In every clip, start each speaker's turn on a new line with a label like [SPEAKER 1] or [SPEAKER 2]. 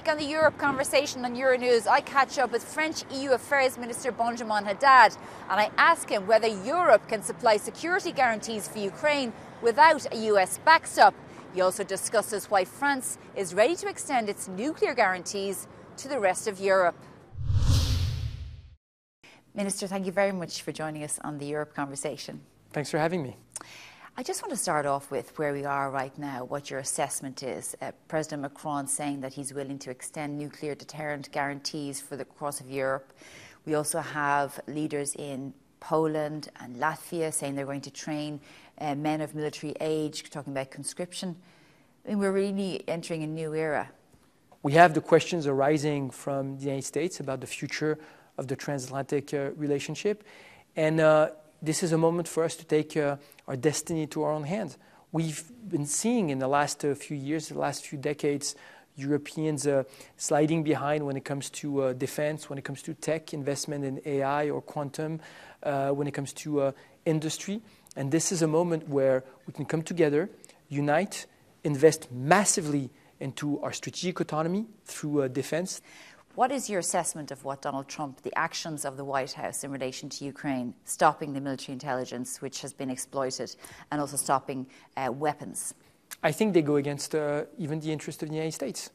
[SPEAKER 1] week on the Europe Conversation on Euronews, I catch up with French EU Affairs Minister Benjamin Haddad, and I ask him whether Europe can supply security guarantees for Ukraine without a US backstop. He also discusses why France is ready to extend its nuclear guarantees to the rest of Europe. Minister, thank you very much for joining us on the Europe Conversation.
[SPEAKER 2] Thanks for having me.
[SPEAKER 1] I just want to start off with where we are right now, what your assessment is. President Macron saying that he's willing to extend nuclear deterrent guarantees for the course of Europe. We also have leaders in Poland and Latvia saying they're going to train men of military age, talking about conscription. I mean, we're really entering a new era.
[SPEAKER 2] We have the questions arising from the United States about the future of the transatlantic relationship. And this is a moment for us to take our destiny to our own hands. We've been seeing in the last few years, the last few decades, Europeans sliding behind when it comes to defense, when it comes to tech, investment in AI or quantum, when it comes to industry. And this is a moment where we can come together, unite, invest massively into our strategic autonomy through defense.
[SPEAKER 1] What is your assessment of what Donald Trump, the actions of the White House in relation to Ukraine, stopping the military intelligence which has been exploited and also stopping weapons?
[SPEAKER 2] I think they go against even the interest of the United States.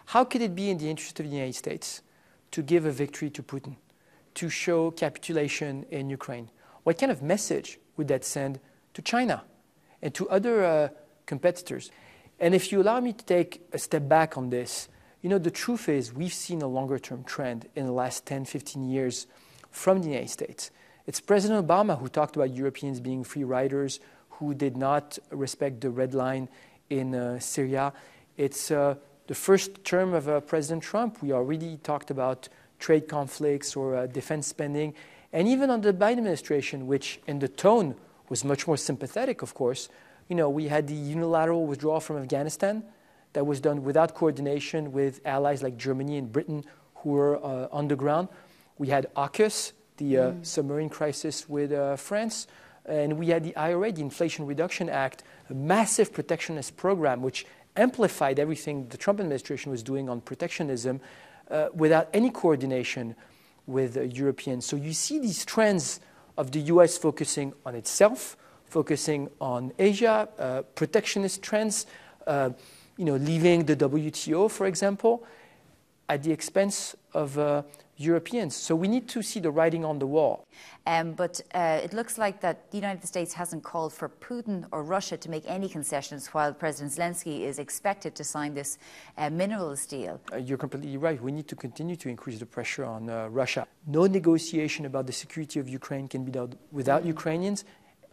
[SPEAKER 2] How could it be in the interest of the United States to give a victory to Putin, to show capitulation in Ukraine? What kind of message would that send to China and to other competitors? And if you allow me to take a step back on this, you know, the truth is we've seen a longer-term trend in the last 10, 15 years from the United States. It's President Obama who talked about Europeans being free riders, who did not respect the red line in Syria. It's the first term of President Trump. We already talked about trade conflicts or defense spending. And even under the Biden administration, which in the tone was much more sympathetic, of course, you know, we had the unilateral withdrawal from Afghanistan that was done without coordination with allies like Germany and Britain who were on the ground. We had AUKUS, the submarine crisis with France, and we had the IRA, the Inflation Reduction Act, a massive protectionist program which amplified everything the Trump administration was doing on protectionism without any coordination with Europeans. So you see these trends of the US focusing on itself, focusing on Asia, protectionist trends, leaving the WTO, for example, at the expense of Europeans. So we need to see the writing on the wall.
[SPEAKER 1] But it looks like that the United States hasn't called for Putin or Russia to make any concessions while President Zelensky is expected to sign this minerals deal.
[SPEAKER 2] You're completely right. We need to continue to increase the pressure on Russia. No negotiation about the security of Ukraine can be done without Ukrainians,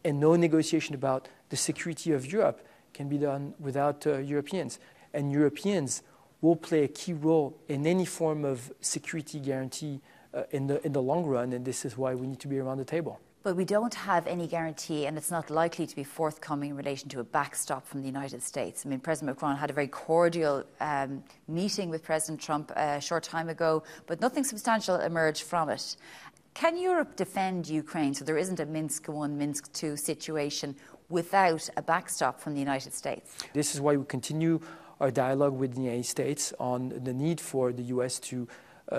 [SPEAKER 2] and no negotiation about the security of Europe can be done without Europeans. And Europeans will play a key role in any form of security guarantee in the long run, and this is why we need to be around the table.
[SPEAKER 1] But we don't have any guarantee, and it's not likely to be forthcoming in relation to a backstop from the United States. I mean, President Macron had a very cordial meeting with President Trump a short time ago, but nothing substantial emerged from it. Can Europe defend Ukraine so there isn't a Minsk I, Minsk II situation without a backstop from the United States?
[SPEAKER 2] This is why we continue our dialogue with the United States on the need for the US to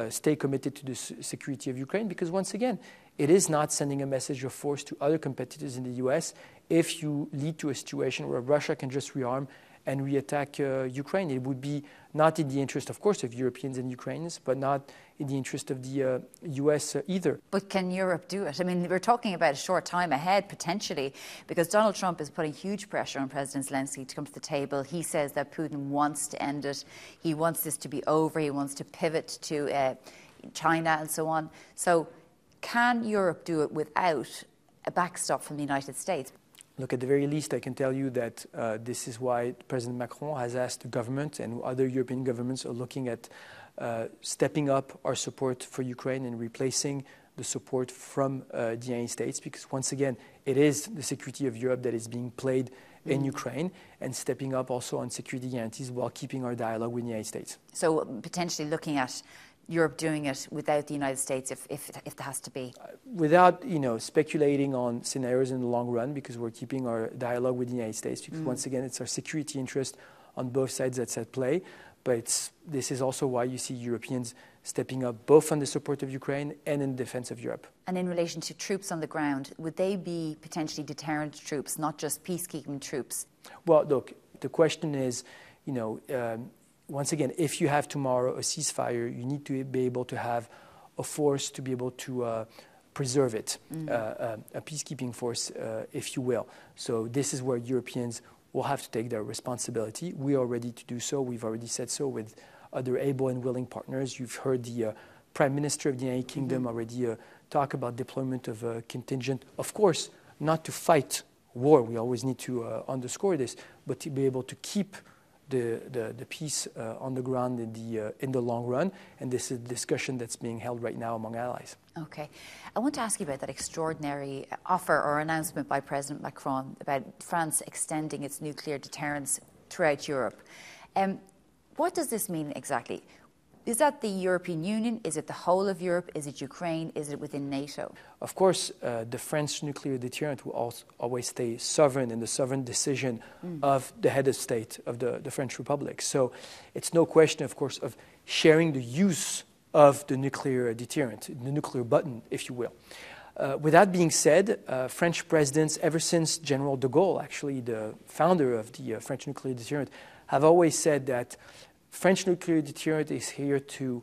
[SPEAKER 2] stay committed to the security of Ukraine, because once again, it is not sending a message of force to other competitors in the US if you lead to a situation where Russia can just rearm and reattack Ukraine. It would be not in the interest, of course, of Europeans and Ukrainians, but not in the interest of the US either.
[SPEAKER 1] But can Europe do it? I mean, we're talking about a short time ahead, potentially, because Donald Trump is putting huge pressure on President Zelensky to come to the table. He says that Putin wants to end it. He wants this to be over. He wants to pivot to China and so on. So can Europe do it without a backstop from the United States?
[SPEAKER 2] Look, at the very least, I can tell you that this is why President Macron has asked the government, and other European governments are looking at stepping up our support for Ukraine and replacing the support from the United States, because once again, it is the security of Europe that is being played in Ukraine, and stepping up also on security guarantees while keeping our dialogue with the United States.
[SPEAKER 1] So potentially looking at Europe doing it without the United States if there has to be?
[SPEAKER 2] Without, speculating on scenarios in the long run, because we're keeping our dialogue with the United States, because once again, it's our security interest on both sides that's at play. But this is also why you see Europeans stepping up both on the support of Ukraine and in defense of Europe.
[SPEAKER 1] And in relation to troops on the ground, would they be potentially deterrent troops, not just peacekeeping troops?
[SPEAKER 2] Well, look, the question is, once again, if you have tomorrow a ceasefire, you need to be able to have a force to be able to preserve it, a peacekeeping force, if you will. So this is where Europeans will have to take their responsibility. We are ready to do so. We've already said so with other able and willing partners. You've heard the Prime Minister of the United Kingdom already talk about deployment of a contingent. Of course, not to fight war. We always need to underscore this, but to be able to keep the peace on the ground in the long run. And this is a discussion that's being held right now among allies.
[SPEAKER 1] Okay. I want to ask you about that extraordinary offer or announcement by President Macron about France extending its nuclear deterrence throughout Europe. What does this mean exactly? Is that the European Union? Is it the whole of Europe? Is it Ukraine? Is it within NATO?
[SPEAKER 2] Of course, the French nuclear deterrent will always stay sovereign in the sovereign decision of the head of state of the French Republic. So it's no question, of course, of sharing the use of the nuclear deterrent, the nuclear button, if you will. With that being said, French presidents, ever since General de Gaulle, actually the founder of the French nuclear deterrent, have always said that French nuclear deterrent is here to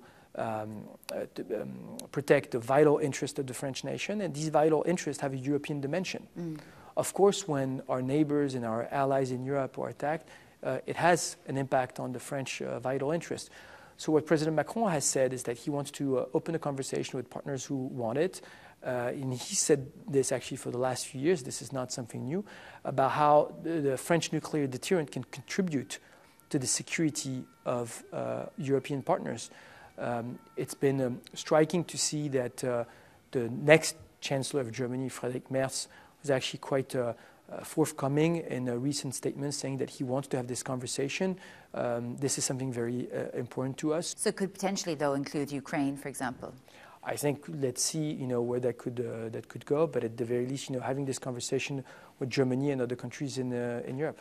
[SPEAKER 2] protect the vital interest of the French nation, and these vital interests have a European dimension. Of course, when our neighbors and our allies in Europe are attacked, it has an impact on the French vital interest. So what President Macron has said is that he wants to open a conversation with partners who want it. And he said this actually for the last few years, this is not something new, about how the French nuclear deterrent can contribute to the security of European partners. It's been striking to see that the next Chancellor of Germany, Friedrich Merz, was actually quite forthcoming in a recent statement saying that he wants to have this conversation. This is something very important to us.
[SPEAKER 1] So it could potentially, though, include Ukraine, for example?
[SPEAKER 2] I think let's see, where that could go. But at the very least, having this conversation with Germany and other countries in Europe.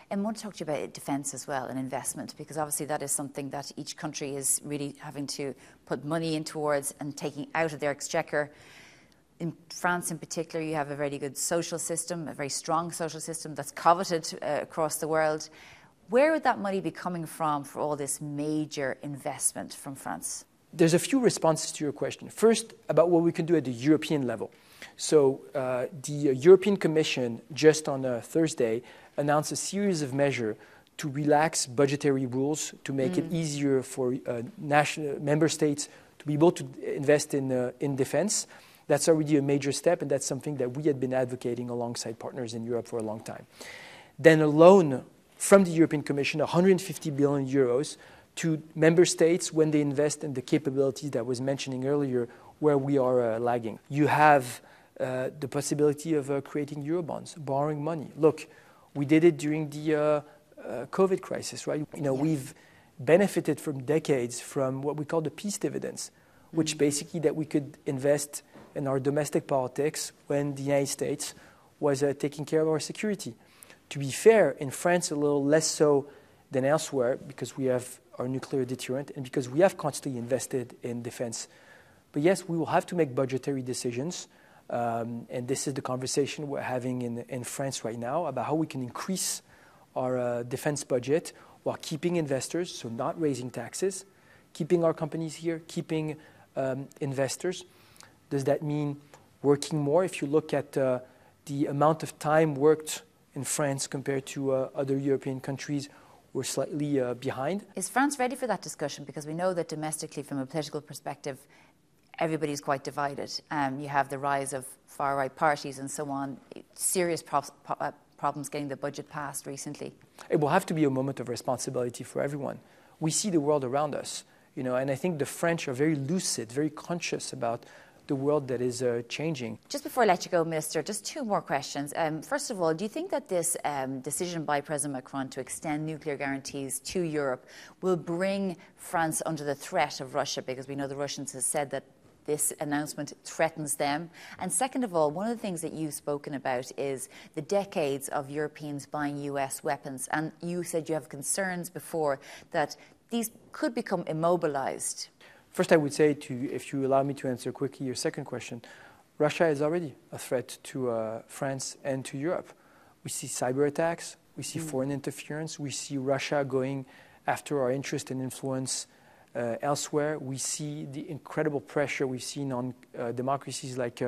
[SPEAKER 1] And I want to talk to you about defence as well and investment, because obviously that is something that each country is really having to put money in towards and taking out of their exchequer. In France in particular, you have a very good social system, a very strong social system that's coveted across the world. Where would that money be coming from for all this major investment from France?
[SPEAKER 2] There's a few responses to your question. First, about what we can do at the European level. So the European Commission, just on Thursday, announced a series of measures to relax budgetary rules to make it easier for national member states to be able to invest in defense. That's already a major step, and that's something that we had been advocating alongside partners in Europe for a long time. Then a loan from the European Commission, 150 billion euros, to member states when they invest in the capabilities that I was mentioning earlier, where we are lagging. You have the possibility of creating Eurobonds, borrowing money. Look, we did it during the COVID crisis, right? We've benefited from decades from what we call the peace dividends, which basically that we could invest in our domestic politics when the United States was taking care of our security. To be fair, in France, a little less so than elsewhere, because we have our nuclear deterrent and because we have constantly invested in defense. But yes, we will have to make budgetary decisions. And this is the conversation we're having in France right now about how we can increase our defense budget while keeping investors, so not raising taxes, keeping our companies here, keeping investors. Does that mean working more? If you look at the amount of time worked in France compared to other European countries, we're slightly behind.
[SPEAKER 1] Is France ready for that discussion? Because we know that domestically, from a political perspective, everybody's quite divided. You have the rise of far-right parties and so on. Serious problems getting the budget passed recently.
[SPEAKER 2] It will have to be a moment of responsibility for everyone. We see the world around us, and I think the French are very lucid, very conscious about the world that is changing.
[SPEAKER 1] Just before I let you go, Minister, just two more questions. First of all, do you think that this decision by President Macron to extend nuclear guarantees to Europe will bring France under the threat of Russia? Because we know the Russians have said that this announcement threatens them. And second of all, one of the things that you've spoken about is the decades of Europeans buying US weapons. And you said you have concerns before that these could become immobilized?
[SPEAKER 2] First, I would say, if you allow me to answer quickly your second question, Russia is already a threat to France and to Europe. We see cyber attacks, we see foreign interference, we see Russia going after our interest and influence elsewhere. We see the incredible pressure we've seen on democracies like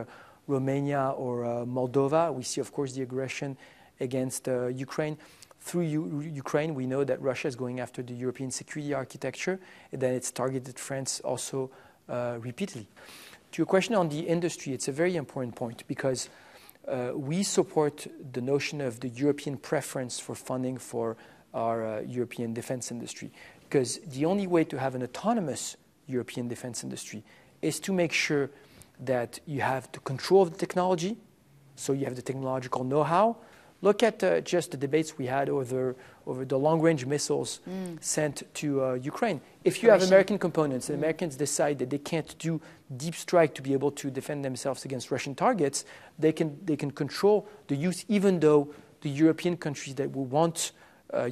[SPEAKER 2] Romania or Moldova. We see, of course, the aggression against Ukraine. Through Ukraine, we know that Russia is going after the European security architecture, and that it's targeted France also repeatedly. To your question on the industry, it's a very important point because we support the notion of the European preference for funding for our European defense industry. Because the only way to have an autonomous European defense industry is to make sure that you have the control of the technology, so you have the technological know-how. Look at just the debates we had over the long-range missiles sent to Ukraine. If you have American components and Americans decide that they can't do deep strike to be able to defend themselves against Russian targets, they can control the use, even though the European countries that will want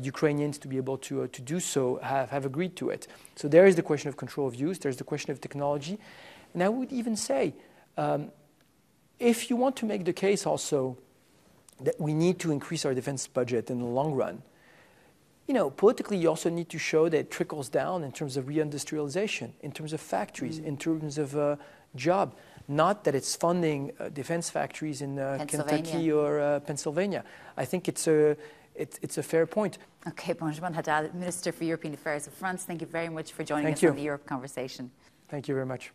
[SPEAKER 2] Ukrainians to be able to do so have agreed to it. So there is the question of control of use, there's the question of technology. And I would even say, if you want to make the case also that we need to increase our defense budget in the long run, politically you also need to show that it trickles down in terms of reindustrialization, in terms of factories, in terms of job. Not that it's funding defense factories in Kentucky or Pennsylvania. I think it's a fair point.
[SPEAKER 1] Okay, Benjamin Haddad, Minister for European Affairs of France, thank you very much for joining us on the Europe Conversation.
[SPEAKER 2] Thank you very much.